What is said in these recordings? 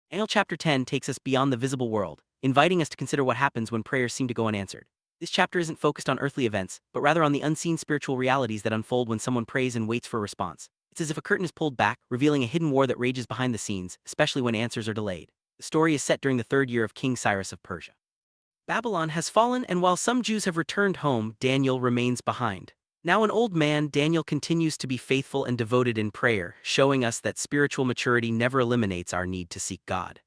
Daniel chapter 10 takes us beyond the visible world, inviting us to consider what happens when prayers seem to go unanswered. This chapter isn't focused on earthly events, but rather on the unseen spiritual realities that unfold when someone prays and waits for a response. It's as if a curtain is pulled back, revealing a hidden war that rages behind the scenes, especially when answers are delayed. The story is set during the third year of King Cyrus of Persia. Babylon has fallen, and while some Jews have returned home, Daniel remains behind. Now an old man, Daniel continues to be faithful and devoted in prayer, showing us that spiritual maturity never eliminates our need to seek God.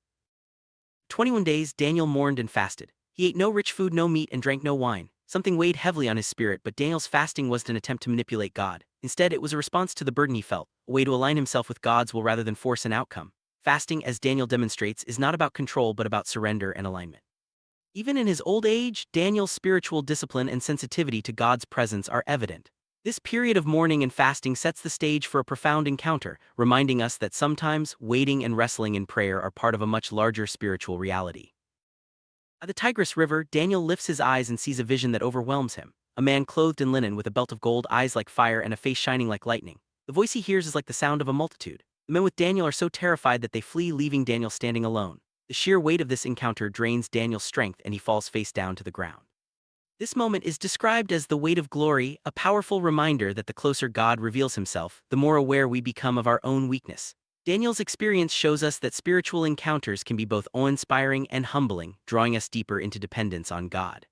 21 days Daniel mourned and fasted. He ate no rich food, no meat, and drank no wine. Something weighed heavily on his spirit, but Daniel's fasting wasn't an attempt to manipulate God. Instead, it was a response to the burden he felt, a way to align himself with God's will rather than force an outcome. Fasting, as Daniel demonstrates, is not about control but about surrender and alignment. Even in his old age, Daniel's spiritual discipline and sensitivity to God's presence are evident. This period of mourning and fasting sets the stage for a profound encounter, reminding us that sometimes waiting and wrestling in prayer are part of a much larger spiritual reality. By the Tigris River, Daniel lifts his eyes and sees a vision that overwhelms him. A man clothed in linen with a belt of gold, eyes like fire, and a face shining like lightning. The voice he hears is like the sound of a multitude. The men with Daniel are so terrified that they flee, leaving Daniel standing alone. The sheer weight of this encounter drains Daniel's strength and he falls face down to the ground. This moment is described as the weight of glory, a powerful reminder that the closer God reveals himself, the more aware we become of our own weakness. Daniel's experience shows us that spiritual encounters can be both awe-inspiring and humbling, drawing us deeper into dependence on God.